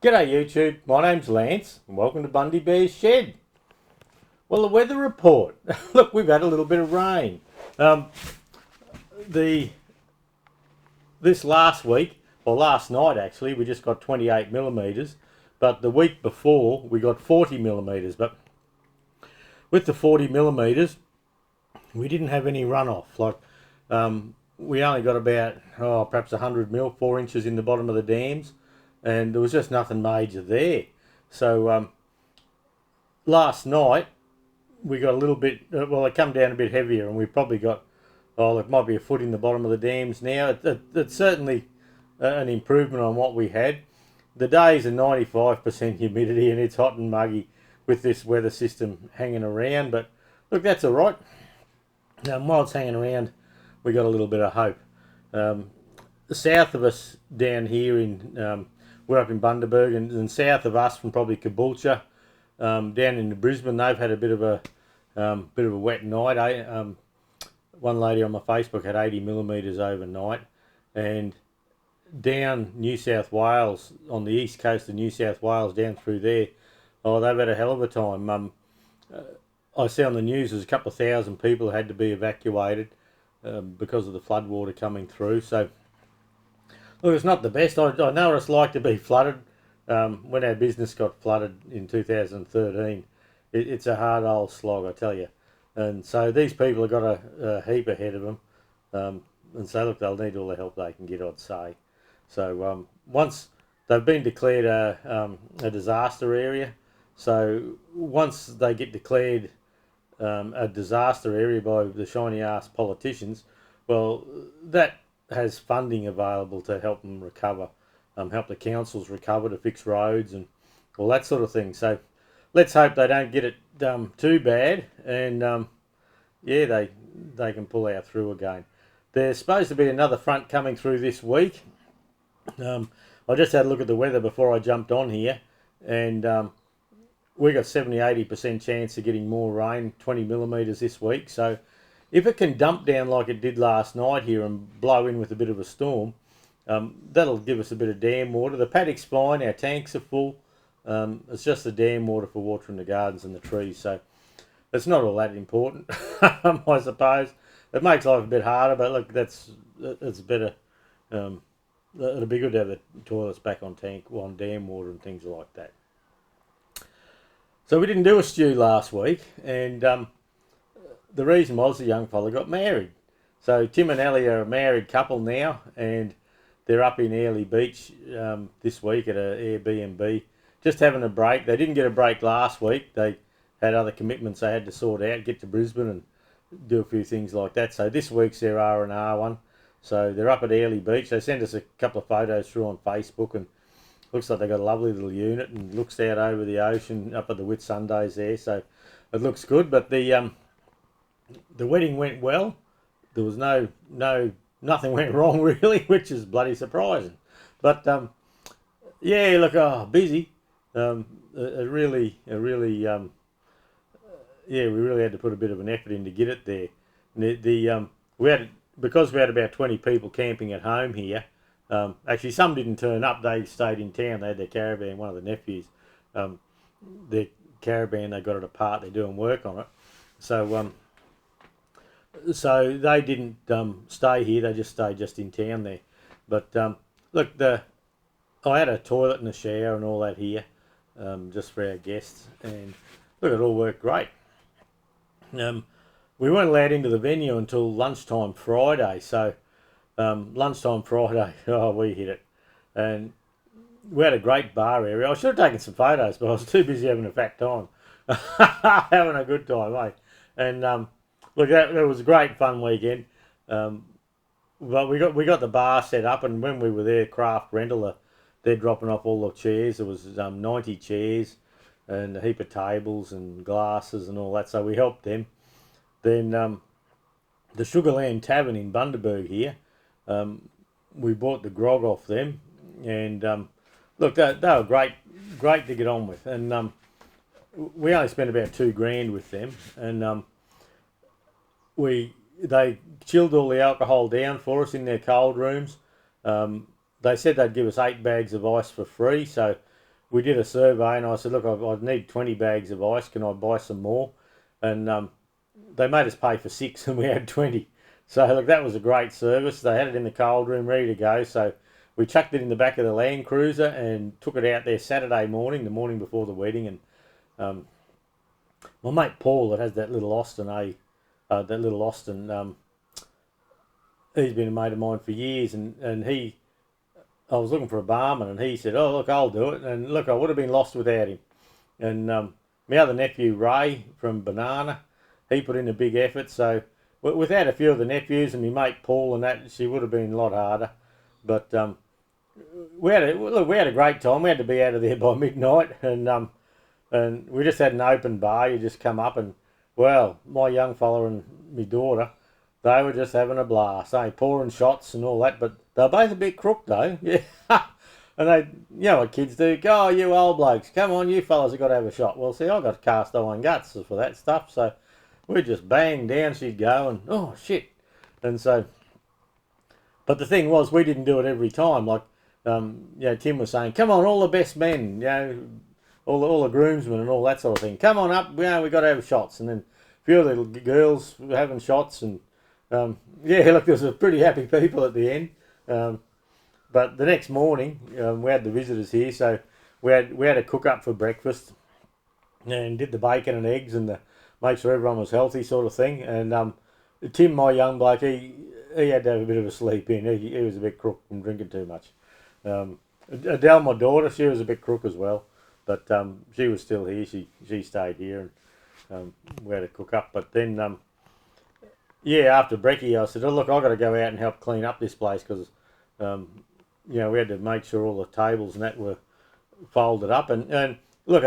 G'day YouTube, my name's Lance and welcome to Bundy Bear's Shed. Well, the weather report. Look, we've had a little bit of rain. This last week, or last night actually, we just got 28 millimetres, but the week before we got 40 millimetres. But with the 40 millimetres, we didn't have any runoff. We only got about perhaps 100 mil, 4 inches in the bottom of the dams, and there was just nothing major there. So last night we got a little bit, it come down a bit heavier, and we probably got, it might be a foot in the bottom of the dams now. It's certainly an improvement on what we had. The days are 95% humidity and it's hot and muggy with this weather system hanging around, but look, that's all right. While it's hanging around, we got a little bit of hope. South of us down here we're up in Bundaberg, and south of us from probably Caboolture, down in Brisbane, they've had a bit of a wet night. One lady on my Facebook had 80 millimetres overnight, and down New South Wales, on the east coast of New South Wales, down through there, they've had a hell of a time. I see on the news there's a couple of thousand people who had to be evacuated because of the floodwater coming through. So, look, it's not the best. I know what it's like to be flooded. When our business got flooded in 2013, it's a hard old slog, I tell you. And so these people have got a heap ahead of them. And so, look, they'll need all the help they can get, I'd say. So once they've been declared a disaster area, so once they get declared a disaster area by the shiny ass politicians, well, that has funding available to help them recover, help the councils recover, to fix roads and all that sort of thing. So let's hope they don't get it too bad, and they can pull out through again. There's supposed to be another front coming through this week. I just had a look at the weather before I jumped on here, and we got 70-80% chance of getting more rain, 20 millimetres this week. So if it can dump down like it did last night here and blow in with a bit of a storm, that'll give us a bit of dam water. The paddock's fine, our tanks are full. It's just the dam water for watering the gardens and the trees. So it's not all that important, I suppose. It makes life a bit harder, but look, it's better. It'll be good to have the toilets back on dam water and things like that. So we didn't do a stew last week, and the reason was the young fella got married. So Tim and Ellie are a married couple now, and they're up in Airlie Beach this week at an Airbnb, just having a break. They didn't get a break last week. They had other commitments they had to sort out, get to Brisbane and do a few things like that. So this week's their R&R one. So they're up at Airlie Beach. They sent us a couple of photos through on Facebook, and looks like they've got a lovely little unit and looks out over the ocean up at the Whitsundays there. So it looks good. But the wedding went well. There was nothing went wrong really, which is bloody surprising. But busy. We really had to put a bit of an effort in to get it there. Because we had about 20 people camping at home here. Actually, some didn't turn up. They stayed in town. They had their caravan. One of the nephews, their caravan, they got it apart. They're doing work on it. So they didn't stay here. They just stayed just in town there. But look, I had a toilet and a shower and all that here, just for our guests. And look, it all worked great. We weren't allowed into the venue until lunchtime Friday. So lunchtime Friday, we hit it. And we had a great bar area. I should have taken some photos, but I was too busy having a fat time. Having a good time, eh? And look, that was a great fun weekend. But we got the bar set up, and when we were there, Craft Rental, they're dropping off all the chairs. There was 90 chairs and a heap of tables and glasses and all that. So we helped them. Then the Sugarland Tavern in Bundaberg here, we bought the grog off them, and look, they were great to get on with, and we only spent about $2,000 with them, and they chilled all the alcohol down for us in their cold rooms. They said they'd give us 8 bags of ice for free, so we did a survey, and I said, look, I need 20 bags of ice. Can I buy some more? And they made us pay for 6, and we had 20. So look, that was a great service. They had it in the cold room ready to go. So we chucked it in the back of the Land Cruiser and took it out there Saturday morning, the morning before the wedding. And my mate Paul, that has that little Austin, he's been a mate of mine for years, and I was looking for a barman, and he said, oh, look, I'll do it. And look, I would have been lost without him. And my other nephew, Ray, from Banana, he put in a big effort. So without a few of the nephews and my mate Paul and that, she would have been a lot harder. But we had a great time. We had to be out of there by midnight. And we just had an open bar. You just come up and, well, my young fella and my daughter, they were just having a blast, pouring shots and all that. But they were both a bit crook, though. Yeah. And they, you know what kids do, go, oh, you old blokes, come on, you fellas have got to have a shot. Well, see, I got cast iron guts for that stuff, so we just bang, down she'd go, and oh, shit. And so, but the thing was, we didn't do it every time. Like, Tim was saying, come on, all the best men, all the groomsmen and all that sort of thing. Come on up, we got to have shots. And then a few of the girls were having shots, and look, there was a pretty happy people at the end. But the next morning, we had the visitors here, so we had a cook up for breakfast, and did the bacon and eggs and make sure everyone was healthy, sort of thing. And Tim, my young bloke, he had to have a bit of a sleep in. He was a bit crook from drinking too much. Adele, my daughter, she was a bit crook as well, but she was still here. She stayed here, and we had to cook up. But then, after brekkie, I said, oh, look, I've got to go out and help clean up this place, because we had to make sure all the tables and that were folded up. And look,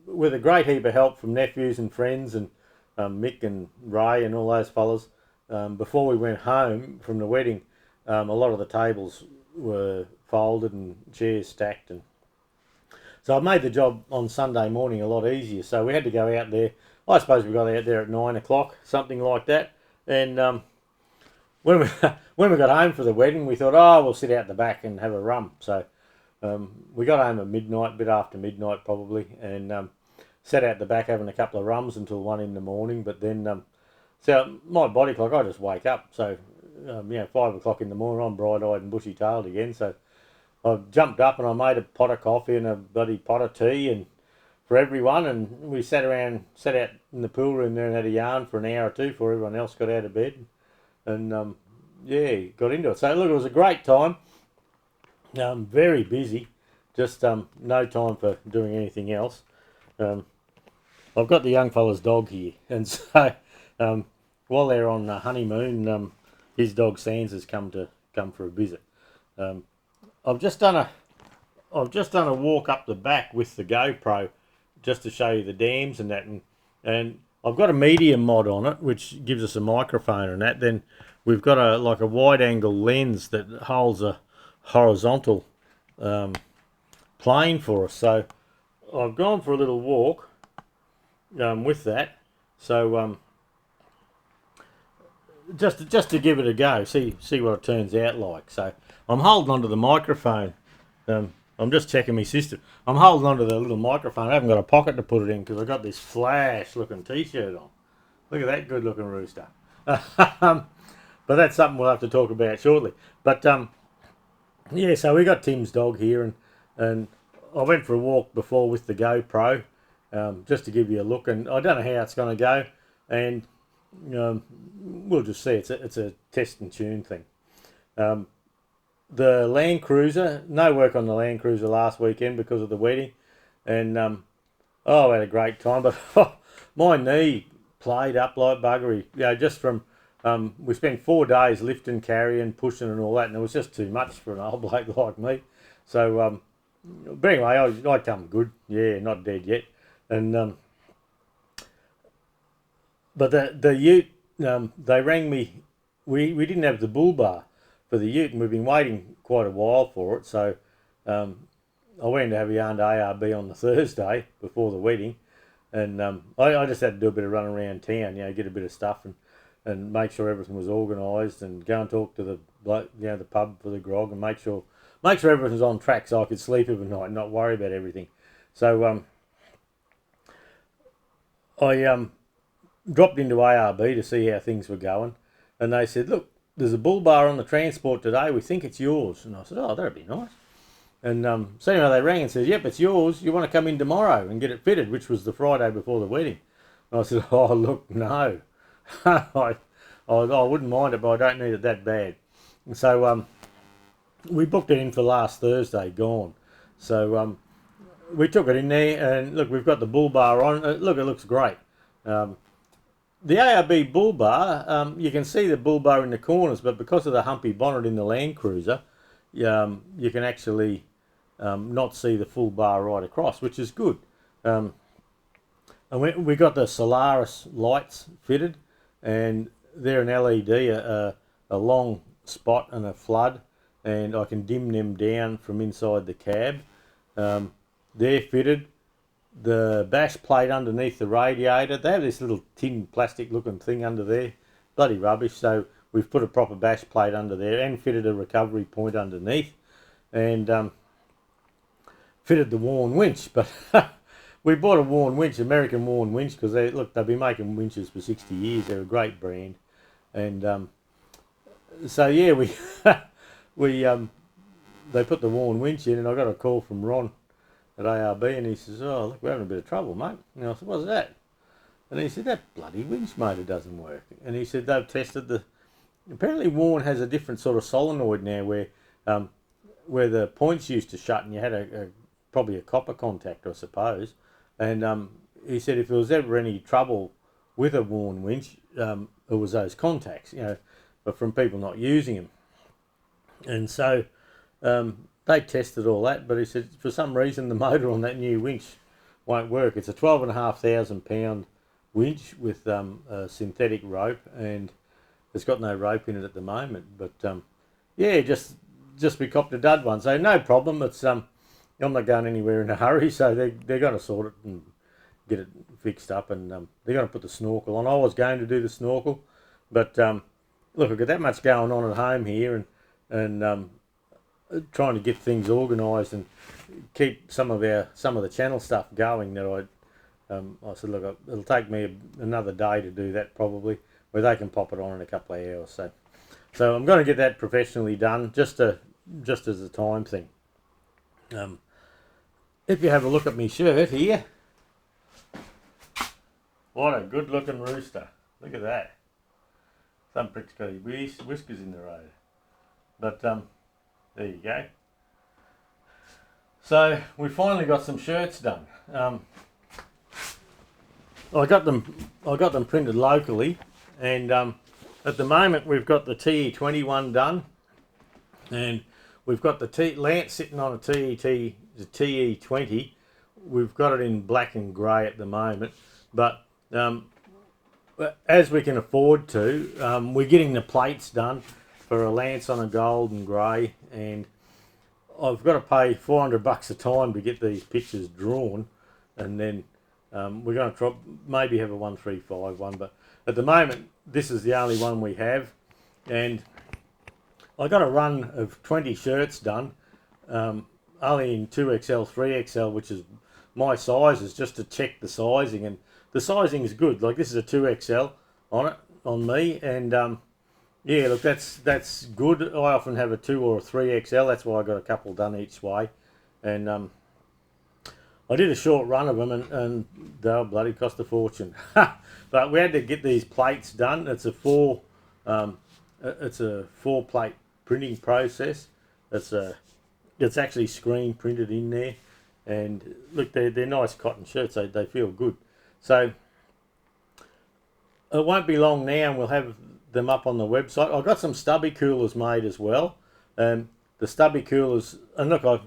with a great heap of help from nephews and friends, and Mick and Ray and all those fellas, before we went home from the wedding, a lot of the tables were folded and chairs stacked. And so it made the job on Sunday morning a lot easier. So we had to go out there. I suppose we got out there at 9 o'clock, something like that. And when we got home for the wedding, we thought, oh, we'll sit out the back and have a rum. So we got home at midnight, a bit after midnight probably, and sat out the back having a couple of rums until 1 in the morning. But then, so my body clock, I just wake up. So, 5 o'clock in the morning, I'm bright-eyed and bushy-tailed again. So I jumped up and I made a pot of coffee and a bloody pot of tea and for everyone, and we sat out in the pool room there and had a yarn for an hour or two before everyone else got out of bed. And got into it. So look, it was a great time. Very busy, just no time for doing anything else. I've got the young fella's dog here, and so while they're on honeymoon, his dog Sans has come for a visit. I've just done a walk up the back with the GoPro just to show you the dams and that, and I've got a medium mod on it, which gives us a microphone and that. Then we've got a wide angle lens that holds a horizontal plane for us. So I've gone for a little walk with that. So just to give it a go, see what it turns out like. So I'm holding onto the microphone. I'm just checking my system. I'm holding onto the little microphone. I haven't got a pocket to put it in because I've got this flash-looking T-shirt on. Look at that good-looking rooster. But that's something we'll have to talk about shortly. But so we got Tim's dog here, and I went for a walk before with the GoPro just to give you a look. And I don't know how it's going to go, and we'll just see. It's a test and tune thing. The Land Cruiser, no work on the Land Cruiser last weekend because of the wedding, and I had a great time, but my knee played up like buggery. Just from we spent 4 days lifting, carrying, pushing, and all that, and it was just too much for an old bloke like me. So, but anyway, I come good. Yeah, not dead yet. And but the ute, they rang me. We didn't have the bull bar for the ute, and we've been waiting quite a while for it. So I went to have a yarn to ARB on the Thursday before the wedding, and I just had to do a bit of running around town, get a bit of stuff and make sure everything was organised, and go and talk to the bloke, the pub for the grog, and make sure make sure everything's on track so I could sleep every night and not worry about everything. So I dropped into ARB to see how things were going, and they said, look, there's a bull bar on the transport today, we think it's yours. And I said, oh, that'd be nice. And so anyway, they rang and said, yep, it's yours, you want to come in tomorrow and get it fitted, which was the Friday before the wedding. And I said, oh, look, no. I wouldn't mind it, but I don't need it that bad. And so we booked it in for last Thursday, gone. So we took it in there, and look, we've got the bull bar on. Look, it looks great. The ARB bull bar, you can see the bull bar in the corners, but because of the humpy bonnet in the Land Cruiser, you can actually not see the full bar right across, which is good. And we got the Solaris lights fitted, and they're an LED, a long spot and a flood, and I can dim them down from inside the cab. They're fitted. The bash plate underneath the radiator, they have this little tin plastic looking thing under there, bloody rubbish, so we've put a proper bash plate under there and fitted a recovery point underneath, and fitted the Warn winch. But we bought a Warn winch, American Warn winch, because they've been making winches for 60 years. They're a great brand. And so yeah, they put the Warn winch in, and I got a call from Ron at ARB, and he says, oh, look, we're having a bit of trouble, mate. And I said, what's that? And he said, that bloody winch motor doesn't work. And he said they've tested apparently Warn has a different sort of solenoid now where the points used to shut and you had probably a copper contact, I suppose. And he said if there was ever any trouble with a Warn winch, it was those contacts, but from people not using them. And so they tested all that, but he said for some reason the motor on that new winch won't work. It's a 12,500 pound winch with a synthetic rope, and it's got no rope in it at the moment. But yeah, just we copped a dud one, so no problem. It's I'm not going anywhere in a hurry, so they're going to sort it and get it fixed up, and they're going to put the snorkel on. I was going to do the snorkel, but look, I've got that much going on at home here, and trying to get things organised and keep some of the channel stuff going. That I said, look, it'll take me another day to do that probably, where they can pop it on in a couple of hours. So I'm going to get that professionally done, just as a time thing. If you have a look at my shirt here, what a good looking rooster. Look at that. Some prick's got his whiskers in the road. But there you go. So we finally got some shirts done. I got them printed locally, and at the moment we've got the TE21 done, and we've got the Lance sitting on a the TE20. We've got it in black and grey at the moment, but as we can afford to, we're getting the plates done for a Lance on a gold and grey, and I've got to pay $400 a time to get these pictures drawn, and then we're going to maybe have a 135 one, but at the moment this is the only one we have, and I got a run of 20 shirts done, only in 2XL, 3XL, which is my sizes, just to check the sizing, and the sizing is good. Like, this is a 2XL on me, and yeah, look, that's good. I often have a 2 or a 3XL. That's why I got a couple done each way, and I did a short run of them, and they'll bloody cost a fortune. But we had to get these plates done. It's a four plate printing process. It's actually screen printed in there, and look, they're nice cotton shirts. They feel good. So it won't be long now, and we'll have them up on the website. I've got some stubby coolers made as well. The stubby coolers, and look, I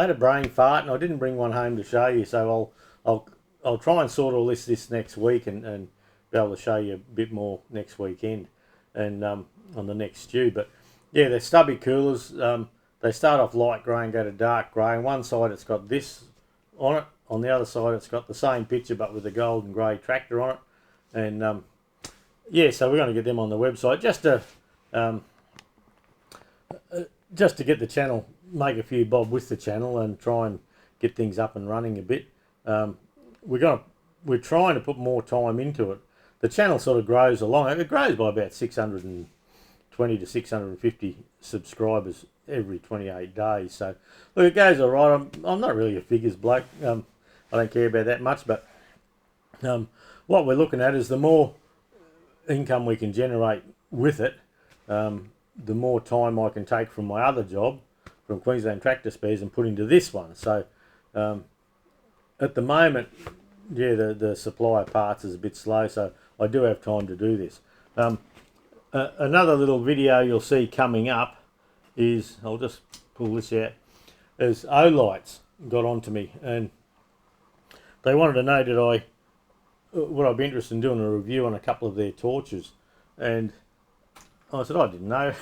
had a brain fart and I didn't bring one home to show you, so I'll try and sort all this next week and be able to show you a bit more next weekend and on the next stew. But yeah, they're stubby coolers. They start off light grey and go to dark grey. On one side it's got this on it, on the other side it's got the same picture but with a gold and grey tractor on it, and yeah, so we're going to get them on the website just to get the channel make a few bob with the channel and try and get things up and running a bit. We're trying to put more time into it. The channel sort of grows along. It grows by about 620 to 650 subscribers every 28 days. So look, it goes all right. I'm not really a figures bloke. I don't care about that much, but what we're looking at is the more income we can generate with it, the more time I can take from my other job, from Queensland Tractor Spares, and put into this one. So at the moment, yeah, the supply of parts is a bit slow, so I do have time to do this. Another little video you'll see coming up is, I'll just pull this out, is Olites got onto me, and they wanted to know would I be interested in doing a review on a couple of their torches. And I said, I didn't know.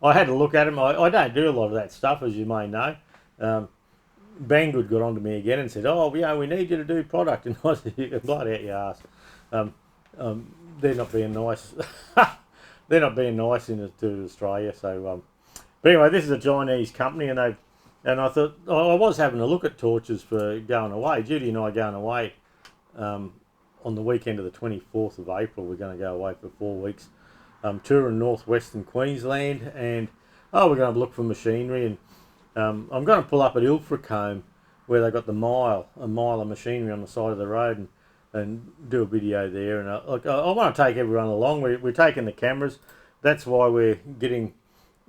I had a look at them. I don't do a lot of that stuff, as you may know. Banggood got onto me again and said, oh, yeah, we need you to do product. And I said, you can blow it out your ass. They're not being nice. They're not being nice to Australia. So, but anyway, this is a Chinese company, and I thought, I was having a look at torches for going away. Judy and I are going away on the weekend of the 24th of April. We're going to go away for 4 weeks, touring northwestern Queensland, and we're going to look for machinery. And I'm going to pull up at Ilfracombe, where they got a mile of machinery on the side of the road, and do a video there. And I want to take everyone along. We're taking the cameras. That's why we're getting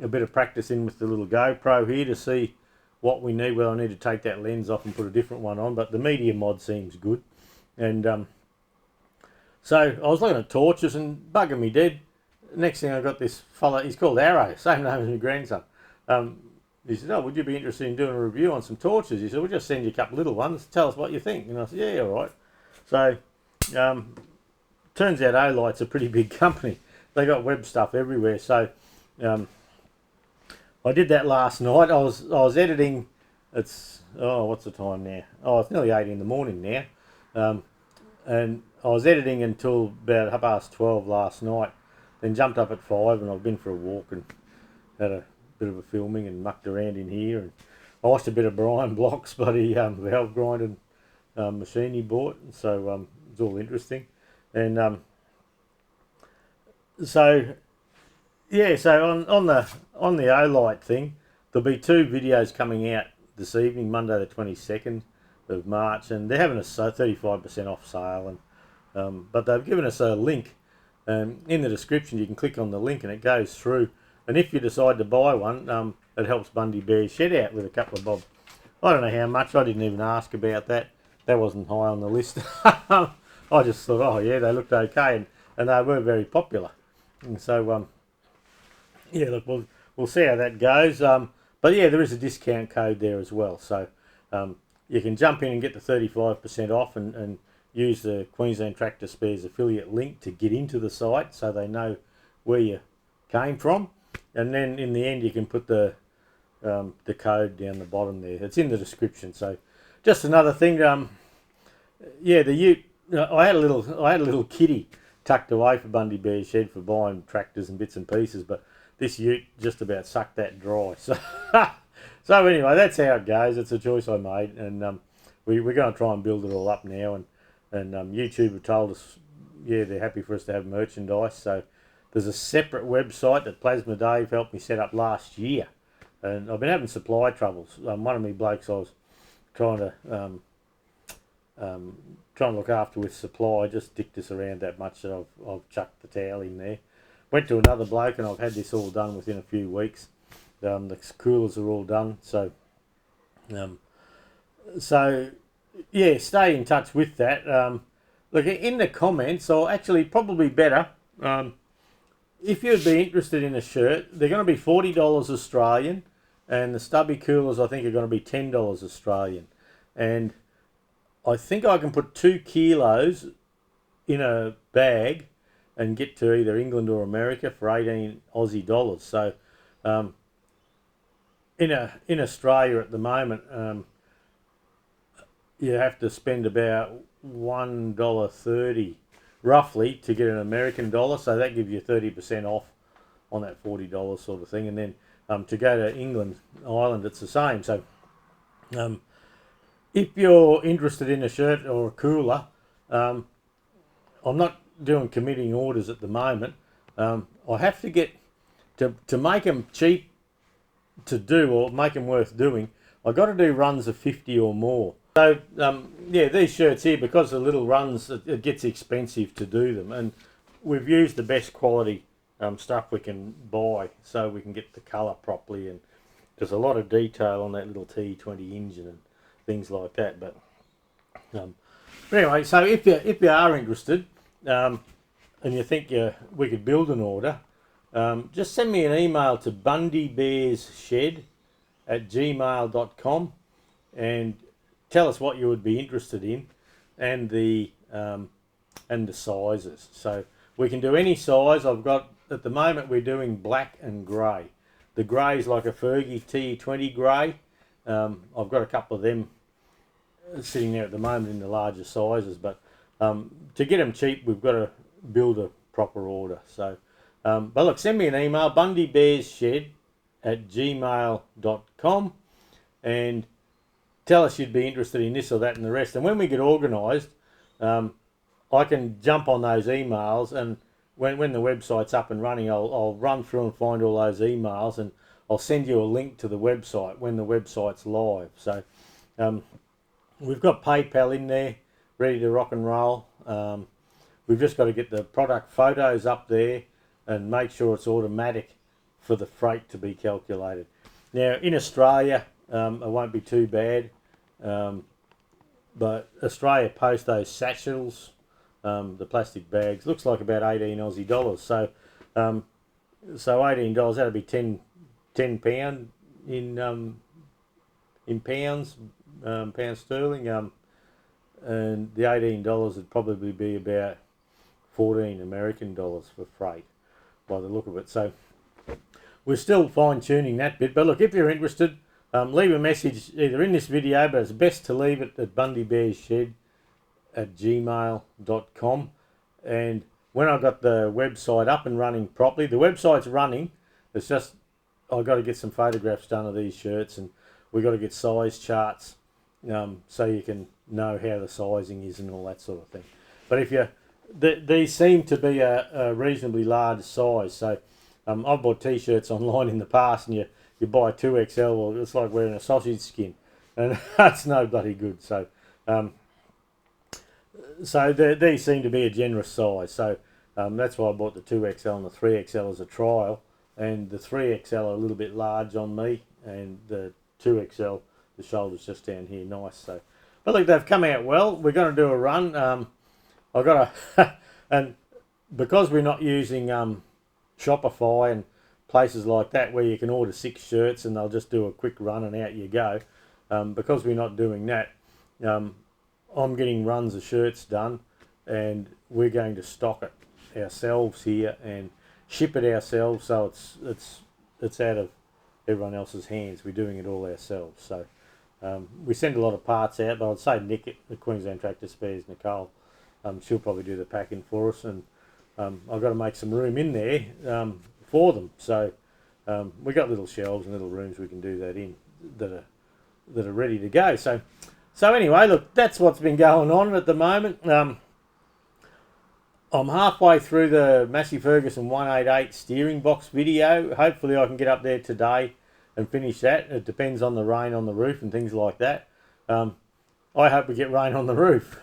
a bit of practice in with the little GoPro here to see what we need. Well, I need to take that lens off and put a different one on, but the medium mod seems good. And so I was looking at torches and bugging me dead. Next thing I got this fella, he's called Arrow, same name as my grandson. He said, oh, would you be interested in doing a review on some torches? He said, we'll just send you a couple little ones, tell us what you think. And I said, yeah, all right. So turns out Olite's a pretty big company. They got web stuff everywhere. So I did that last night. I was editing. It's, what's the time now? Oh, it's nearly 8 in the morning now. And I was editing until about 12:30 last night. Then jumped up at 5, and I've been for a walk and had a bit of a filming and mucked around in here. And I watched a bit of Brian Block's bloody valve grinding machine he bought. So it's all interesting. And so yeah, so on the Olite thing, there'll be 2 videos coming out this evening, Monday the 22nd of March, and they're having a 35% off sale. And but they've given us a link. In the description, you can click on the link and it goes through. And if you decide to buy one, it helps Bundy Bear's Shed out with a couple of bob. I don't know how much. I didn't even ask about that. That wasn't high on the list. I just thought, oh yeah, they looked okay, and they were very popular. And so, yeah, look, we'll see how that goes. But yeah, there is a discount code there as well. So you can jump in and get the 35% off and use the Queensland Tractor Spares affiliate link to get into the site so they know where you came from. And then in the end, you can put the code down the bottom there. It's in the description. So just another thing. Yeah, the ute. I had a little kitty tucked away for Bundy Bear's Shed for buying tractors and bits and pieces, but this ute just about sucked that dry. So so anyway, that's how it goes. It's a choice I made, and we're going to try and build it all up now. And YouTube have told us, yeah, they're happy for us to have merchandise. So there's a separate website that Plasma Dave helped me set up last year, and I've been having supply troubles. One of my blokes I was trying to look after with supply just dicked us around that much that I've chucked the towel in there. Went to another bloke and I've had this all done within a few weeks. The coolers are all done. So yeah, stay in touch with that. Look, in the comments, or actually probably better, if you'd be interested in a shirt, they're going to be $40 Australian, and the stubby coolers I think are going to be $10 Australian. And I think I can put 2 kilos in a bag and get to either England or America for 18 Aussie dollars. So in Australia at the moment, you have to spend about $1.30 roughly to get an American dollar. So that gives you 30% off on that $40 sort of thing. And then to go to England, Ireland, it's the same. So if you're interested in a shirt or a cooler, I'm not doing committing orders at the moment. I have to get to make them cheap to do, or make them worth doing. I got to do runs of 50 or more. So yeah, these shirts here, because the little runs, it gets expensive to do them, and we've used the best quality stuff we can buy so we can get the colour properly, and there's a lot of detail on that little T20 engine and things like that. But anyway, so if you are interested and you think we could build an order, just send me an email to bundybearsshed@gmail.com and tell us what you would be interested in, and the sizes. So we can do any size. I've got, at the moment, we're doing black and grey. The grey is like a Fergie T20 grey. I've got a couple of them sitting there at the moment in the larger sizes, but to get them cheap, we've got to build a proper order. So, but look, send me an email, bundybearsshed@gmail.com, and tell us you'd be interested in this or that and the rest. And when we get organised, I can jump on those emails, and when the website's up and running, I'll run through and find all those emails, and I'll send you a link to the website when the website's live. So we've got PayPal in there, ready to rock and roll. We've just got to get the product photos up there and make sure it's automatic for the freight to be calculated. Now in Australia, it won't be too bad, but Australia post those satchels, the plastic bags, looks like about 18 Aussie dollars. So so $18, that'd be 10 pound in pounds, pound sterling, and the $18 would probably be about 14 American dollars for freight by the look of it. So we're still fine tuning that bit, but look, if you're interested, leave a message either in this video, but it's best to leave it at bundybearsshed@gmail.com. And when I got the website up and running properly, the website's running, it's just I've got to get some photographs done of these shirts, and we've got to get size charts so you can know how the sizing is and all that sort of thing. But if you, these seem to be a reasonably large size. So I've bought t-shirts online in the past, and you buy 2XL, well, it's like wearing a sausage skin, and that's no bloody good. So so these seem to be a generous size. So that's why I bought the 2XL and the 3XL as a trial, and the 3XL are a little bit large on me, and the 2XL, the shoulder's just down here, nice. So, but look, they've come out well. We're going to do a run. I've got a, and because we're not using Shopify and places like that where you can order 6 shirts and they'll just do a quick run and out you go, because we're not doing that, I'm getting runs of shirts done, and we're going to stock it ourselves here and ship it ourselves, so it's out of everyone else's hands. We're doing it all ourselves. So we send a lot of parts out, but I'd say Nick at the Queensland Tractor Spares, Nicole, she'll probably do the packing for us, and I've got to make some room in there for them. So we got little shelves and little rooms we can do that in that are ready to go. So anyway, look, that's what's been going on at the moment. I'm halfway through the Massey Ferguson 188 steering box video. Hopefully I can get up there today and finish that. It depends on the rain on the roof and things like that. I hope we get rain on the roof.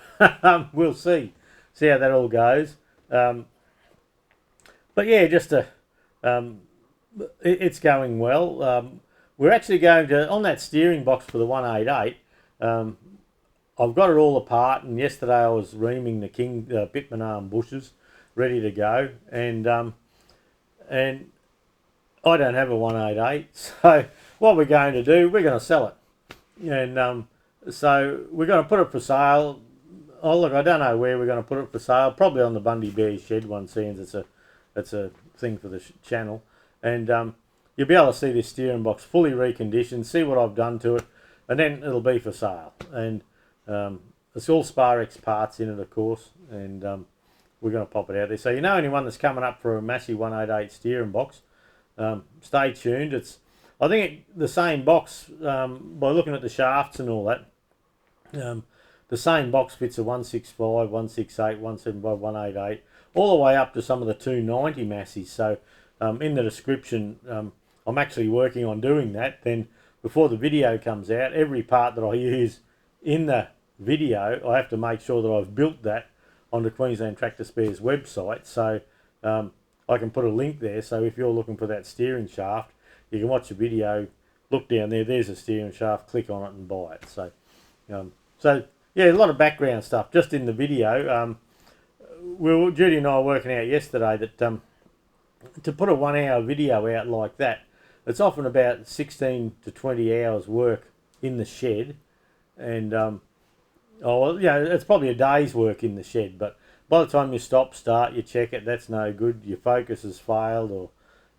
We'll see how that all goes. But yeah, just it's going well. We're actually going to, on that steering box for the 188, I've got it all apart, and yesterday I was reaming the Pitman arm bushes ready to go, and I don't have a 188, so what we're going to do, we're going to sell it, and so we're going to put it for sale. Oh look, I don't know where we're going to put it for sale, probably on the Bundy Bear Shed one, seeing it's a thing for the channel, and you'll be able to see this steering box fully reconditioned, see what I've done to it, and then it'll be for sale. And it's all Sparex parts in it, of course, and we're going to pop it out there. So anyone that's coming up for a Massey 188 steering box, stay tuned. I think the same box, by looking at the shafts and all that, the same box fits a 165, 168, 175, 188, all the way up to some of the 290 Massies. So in the description, I'm actually working on doing that. Then before the video comes out, every part that I use in the video, I have to make sure that I've built that on the Queensland Tractor Spares website. So I can put a link there. So if you're looking for that steering shaft, you can watch the video, look down there, there's a steering shaft, click on it and buy it. So, yeah, a lot of background stuff just in the video. Judy and I were working out yesterday that to put a 1 hour video out like that, it's often about 16 to 20 hours work in the shed. And, it's probably a day's work in the shed, but by the time you start, you check it, that's no good, your focus has failed, or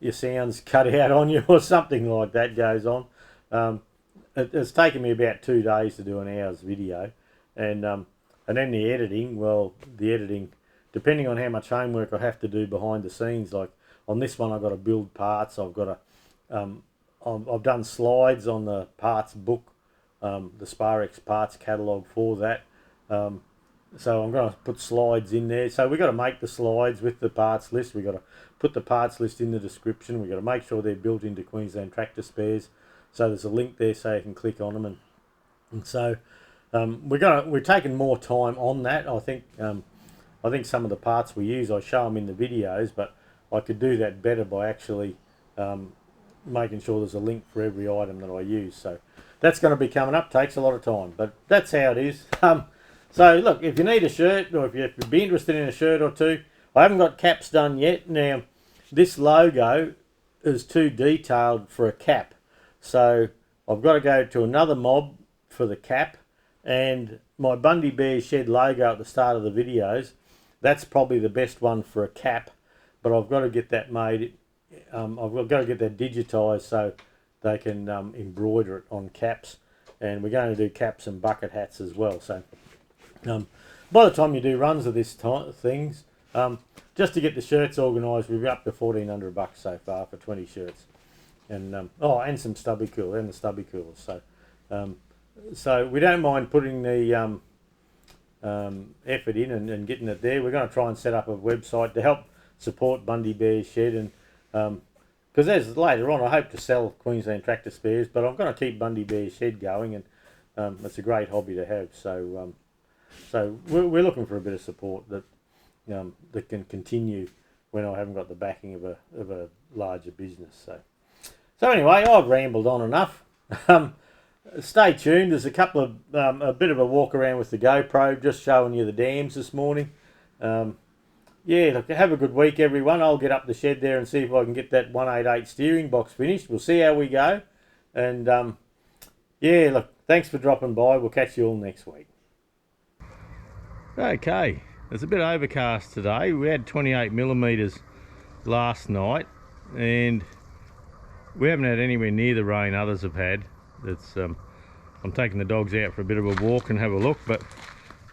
your sound's cut out on you, or something like that goes on. It's taken me about 2 days to do an hour's video. And then the editing, depending on how much homework I have to do behind the scenes, like on this one I've got to build parts, I've done slides on the parts book, the Sparex parts catalogue for that. So I'm going to put slides in there. So we've got to make the slides with the parts list. We've got to put the parts list in the description. We've got to make sure they're built into Queensland Tractor Spares. So there's a link there so you can click on them. And so we're taking more time on that. I think some of the parts we use, I show them in the videos, but I could do that better by actually making sure there's a link for every item that I use. So that's going to be coming up. Takes a lot of time, but that's how it is. So look, if you need a shirt, or if you'd be interested in a shirt or two, I haven't got caps done yet. Now, this logo is too detailed for a cap, so I've got to go to another mob for the cap. And my Bundy Bear Shed logo at the start of the videos, that's probably the best one for a cap, but I've got to get that made. I've got to get that digitised so they can embroider it on caps, and we're going to do caps and bucket hats as well. So by the time you do runs of this things, just to get the shirts organised, we're up to $1,400 so far for 20 shirts, and and some stubby cool and the stubby coolers. So we don't mind putting the effort in and getting it there. We're going to try and set up a website to help support Bundy Bear Shed, and because as later on I hope to sell Queensland Tractor Spares, but I'm going to keep Bundy Bear Shed going, and it's a great hobby to have. So we're looking for a bit of support that that can continue when I haven't got the backing of a larger business. So anyway, I've rambled on enough. Stay tuned. There's a couple of a bit of a walk around with the GoPro, just showing you the dams this morning. Yeah, look, have a good week, everyone. I'll get up the shed there and see if I can get that 188 steering box finished. We'll see how we go. And yeah, look, thanks for dropping by. We'll catch you all next week. Okay, it's a bit overcast today. We had 28 millimetres last night, and we haven't had anywhere near the rain others have had. It's I'm taking the dogs out for a bit of a walk and have a look, but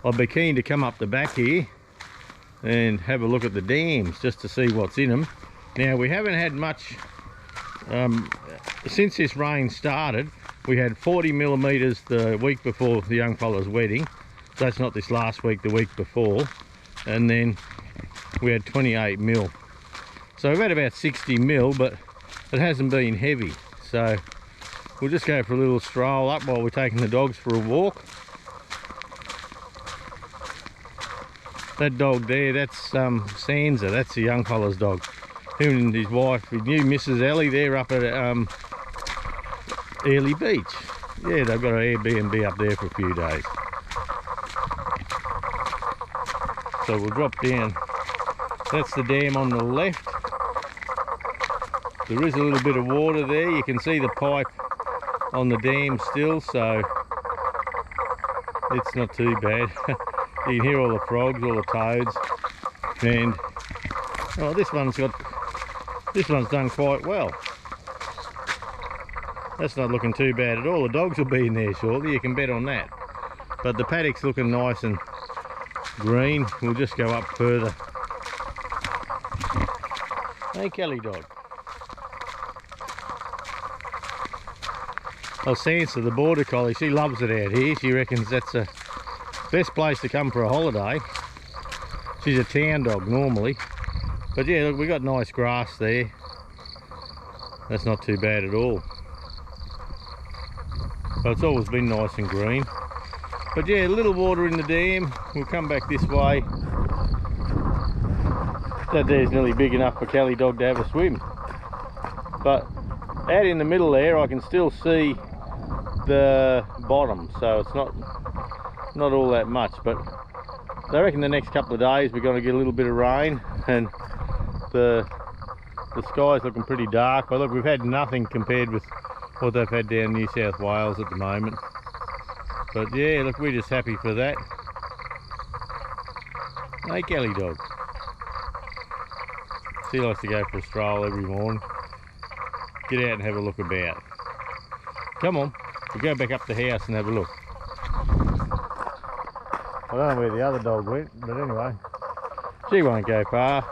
I'll be keen to come up the back here and have a look at the dams just to see what's in them. Now, we haven't had much since this rain started. We had 40 millimetres the week before the young fella's wedding. So that's not this last week, the week before, and then we had 28 mil. So we've had about 60 mil, but it hasn't been heavy. So we'll just go for a little stroll up while we're taking the dogs for a walk. That dog there, that's Sansa, that's the young fella's dog. Him and his wife, his new Mrs. Ellie, they're up at Airlie Beach. Yeah, they've got an Airbnb up there for a few days. So we'll drop down. That's the dam on the left. There is a little bit of water there. You can see the pipe on the dam still, so it's not too bad. You can hear all the frogs, all the toads, and oh, this one's done quite well. That's not looking too bad at all. The dogs will be in there shortly, you can bet on that. But the paddock's looking nice and green. We'll just go up further. Hey, Kelly dog. Oh, Sansa, the border collie, she loves it out here. She reckons that's the best place to come for a holiday. She's a town dog normally. But yeah, look, we got nice grass there. That's not too bad at all. But it's always been nice and green. But yeah, a little water in the dam. We'll come back this way. That there's nearly big enough for Kelly dog to have a swim. But out in the middle there, I can still see the bottom, so it's not all that much. But I reckon the next couple of days we're going to get a little bit of rain, and the sky's looking pretty dark. But look, we've had nothing compared with what they've had down New South Wales at the moment. But yeah, look, we're just happy for that. Hey, Kelly dog. She likes to go for a stroll every morning. Get out and have a look about. Come on, we'll go back up the house and have a look. I don't know where the other dog went, but anyway, she won't go far.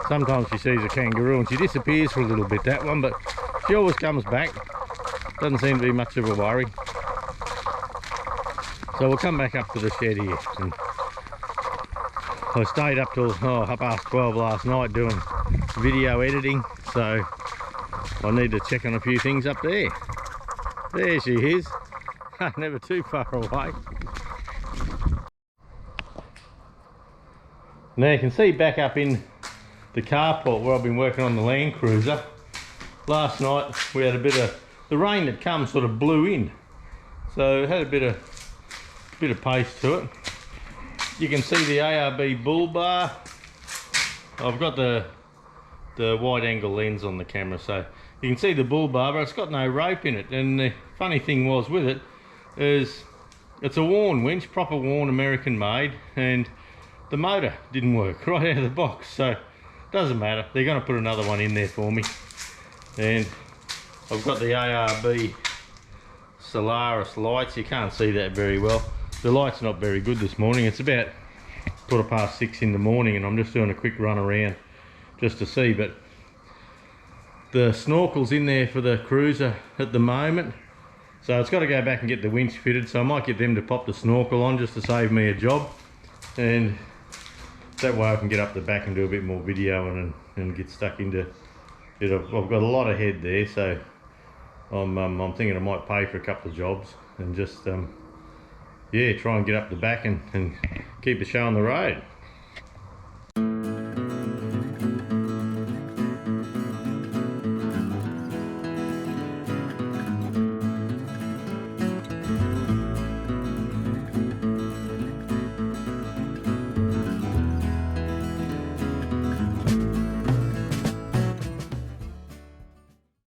Sometimes she sees a kangaroo and she disappears for a little bit, that one, but she always comes back. Doesn't seem to be much of a worry. So we'll come back up to the shed here. And I stayed up till 12:30 last night doing video editing, so I need to check on a few things up there. There she is. Never too far away. Now you can see back up in the carport where I've been working on the Land Cruiser. Last night we had a bit of, the rain that come sort of blew in, so it had a bit of pace to it. You can see the ARB bull bar. I've got the wide angle lens on the camera, so you can see the bull bar, but it's got no rope in it. And the funny thing was with it is it's a worn winch, proper worn American made, and the motor didn't work right out of the box, so it doesn't matter. They're going to put another one in there for me. And I've got the ARB Solaris lights. You can't see that very well. The light's not very good this morning. It's about 6:15 in the morning and I'm just doing a quick run around just to see. But the snorkel's in there for the cruiser at the moment, so it's got to go back and get the winch fitted, so I might get them to pop the snorkel on just to save me a job, and that way I can get up the back and do a bit more video and get stuck into it. I've got a lot of head there, so I'm thinking I might pay for a couple of jobs and just yeah, try and get up the back and keep the show on the road.